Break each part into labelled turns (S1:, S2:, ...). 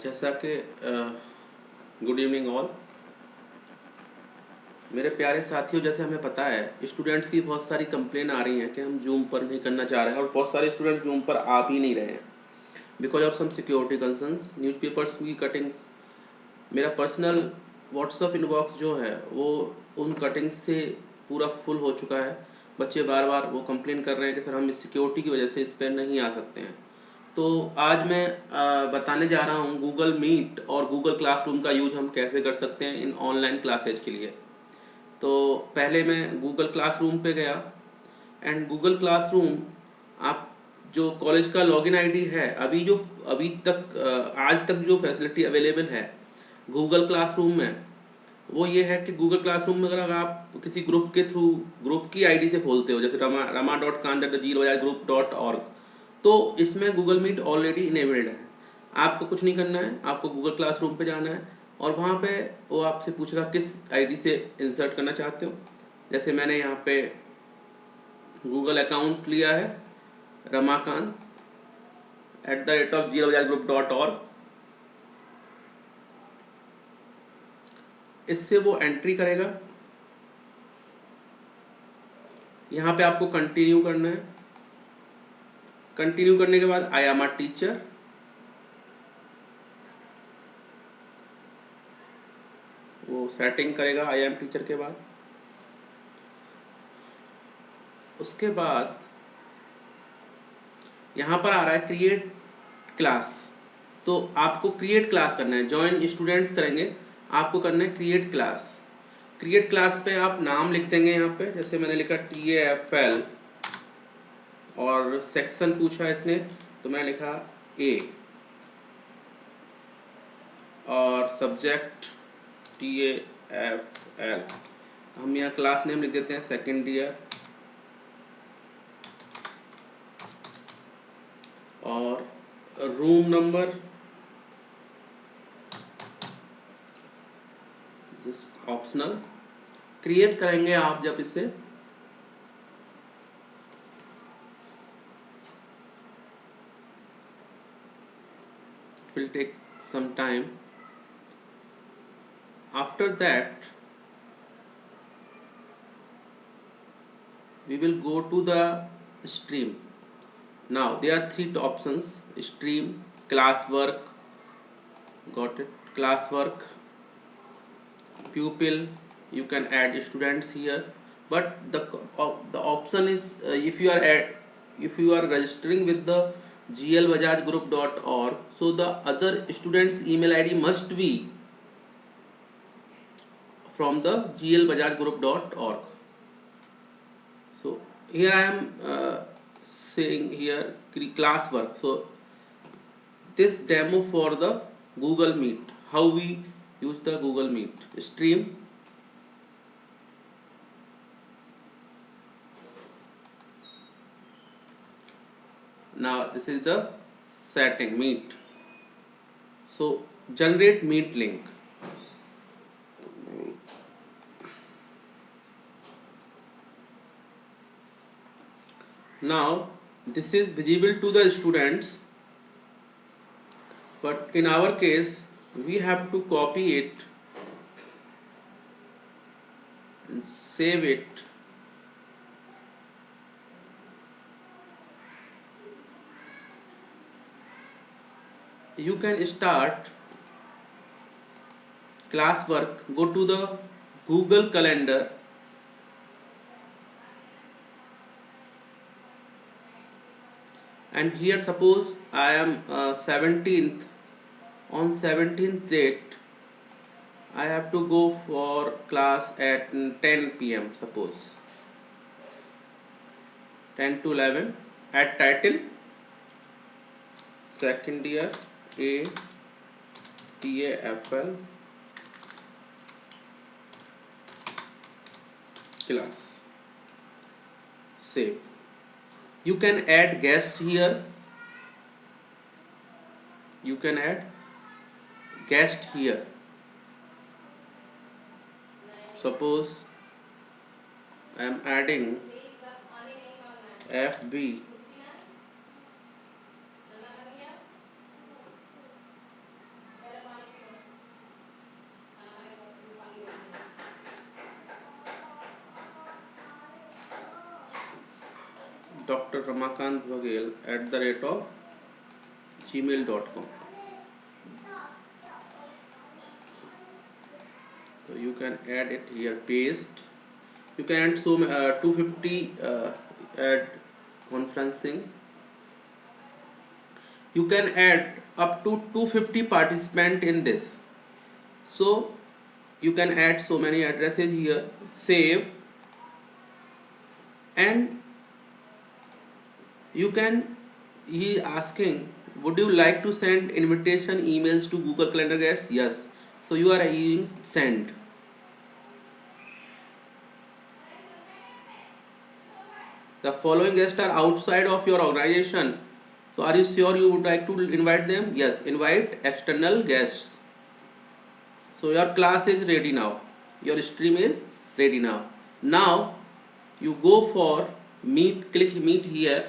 S1: जैसा कि good evening all मेरे प्यारे साथियों। जैसे हमें पता है स्टूडेंट्स की बहुत सारी कंप्लेन आ रही हैं कि हम जूम पर नहीं करना चाह रहे हैं, और बहुत सारे स्टूडेंट जूम पर आ भी नहीं रहे हैं because of some security concerns, newspapers की कटिंग्स। मेरा पर्सनल व्हाट्सअप इनबॉक्स जो है वो उन कटिंग्स से पूरा फुल हो चुका है। बच्चे बार बार वो कंप्लेन कर रहे हैं कि सर हम इस सिक्योरिटी की वजह से इस पर नहीं आ सकते हैं। तो आज मैं बताने जा रहा हूँ गूगल मीट और गूगल क्लासरूम का यूज हम कैसे कर सकते हैं इन ऑनलाइन क्लासेज के लिए। तो पहले मैं गूगल क्लासरूम पे गया, एंड गूगल क्लासरूम आप जो कॉलेज का लॉगिन आईडी है, अभी तक आज तक जो फैसिलिटी अवेलेबल है गूगल क्लासरूम में, वो ये है कि गूगल क्लासरूम में अगर आप किसी ग्रुप के थ्रू ग्रुप की आईडी से खोलते हो, जैसे रमा.khan@gmail.org, तो इसमें गूगल मीट ऑलरेडी इनेबल्ड है। आपको कुछ नहीं करना है, आपको गूगल क्लासरूम पे जाना है और वहाँ पे वो आपसे पूछेगा किस आईडी से इंसर्ट करना चाहते हो। जैसे मैंने यहाँ पे गूगल अकाउंट लिया है, ramakan@gmail.org। इससे वो एंट्री करेगा। यहाँ पे आपको कंटिन्यू करना है। कंटिन्यू करने के बाद आई एम अ टीचर, वो सेटिंग करेगा आई एम टीचर के बाद। उसके बाद यहाँ पर आ रहा है क्रिएट क्लास। तो आपको क्रिएट क्लास करना है, ज्वाइन स्टूडेंट्स करेंगे, आपको करना है क्रिएट क्लास। क्रिएट क्लास पे आप नाम लिख देंगे यहाँ पे, जैसे मैंने लिखा TAFL, और सेक्शन पूछा इसने तो मैंने लिखा A, और सब्जेक्ट TAFL। हम यहाँ क्लास नेम लिख देते हैं सेकेंड ईयर, और room number just optional. Create करेंगे आप जब इसे, will take some time. After that we will go to the stream. Now there are three options: stream, classwork, got it, classwork, pupil. You can add students here, but the option is if you are registering with the glbajajgroup.org, so the other students email id must be from the glbajajgroup.org. So here I am saying here classwork. So this demo for the Google Meet, how we use the Google Meet stream. Now this is the setting Meet. So generate Meet link. Now this is visible to the students, but in our case we have to copy it and save it. You can start classwork, go to the Google Calendar, and here suppose I am 17th, on 17th date I have to go for class at 10 p.m. suppose 10 to 11. At title second year A TAFL class. Save. You can add guest here. You can add guest here. Suppose I am adding FB Dr. Ramakant Vagel @gmail.com. So you can add it here, paste. You can add 250 add conferencing. You can add up to 250 participant in this. So you can add so many addresses here, save, and you can, he asking, would you like to send invitation emails to Google Calendar guests? Yes. So you are using send. The following guests are outside of your organization. So are you sure you would like to invite them? Yes, invite external guests. So your class is ready now. Your stream is ready now. Now you go for meet, click meet here,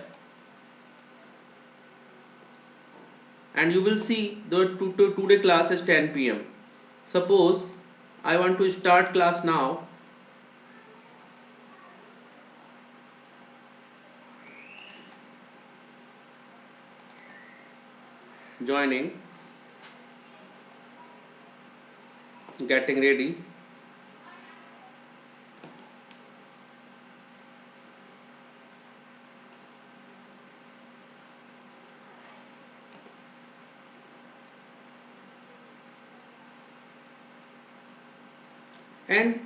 S1: and you will see the today class is 10 p.m. Suppose I want to start class now. Joining, getting ready, and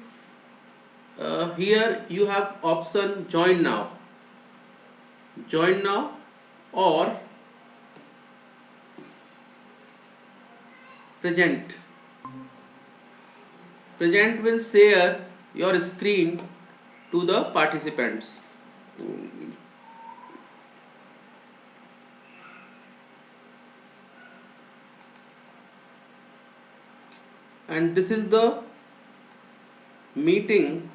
S1: here you have option join now, or present. Present will share your screen to the participants. And this is the meeting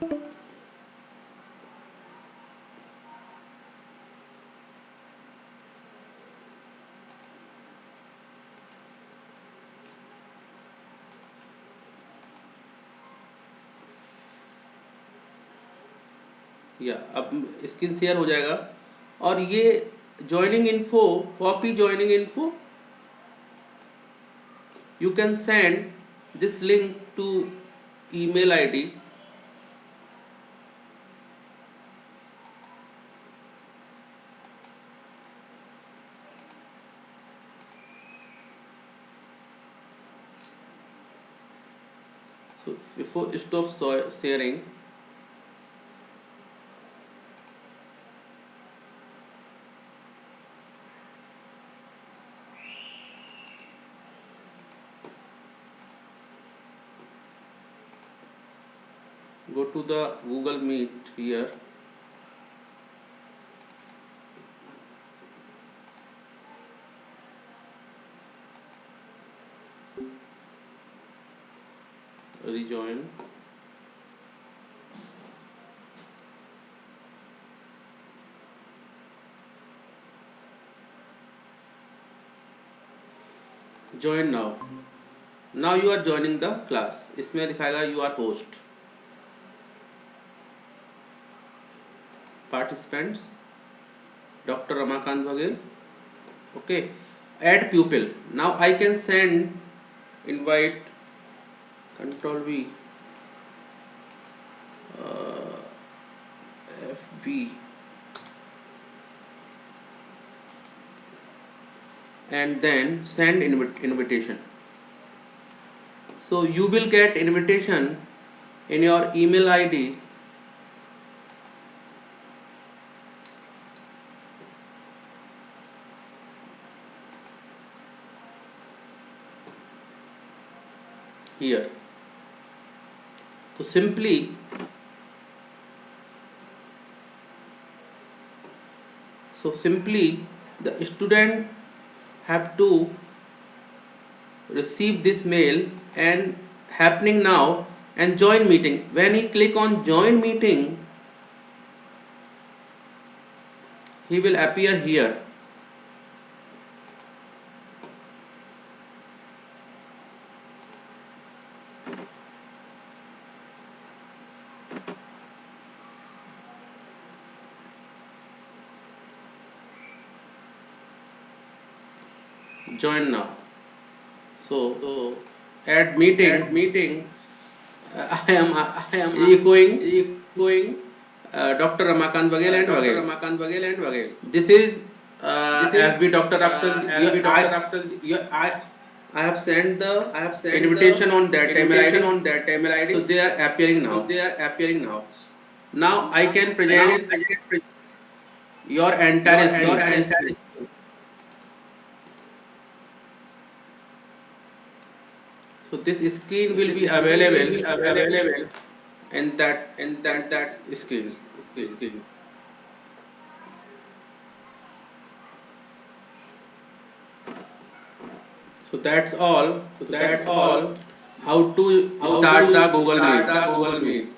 S1: या अब screen share हो जाएगा। और ये joining info, copy joining info, you can send this link to email ID. So before stop sharing, go to the Google Meet here, rejoin, join now. Now you are joining the class. इसमें दिखाएगा you are host. Participants Dr. Ramakant Vagel. Okay, add pupil. Now I can send invite, Control V, FB, and then send invitation. So you will get invitation in your email ID. Here. So simply the student have to receive this mail and happening now and join meeting. When he click on join meeting, he will appear here. Join now. So at meeting, I am echoing Dr. Ramakant Bagel and Bagel. This is FB Dr. I have sent the invitation on that email ID. So they are appearing now. Now I can present your entire screen. So this screen will be available in that screen. So that's all. How to start the Google Meet.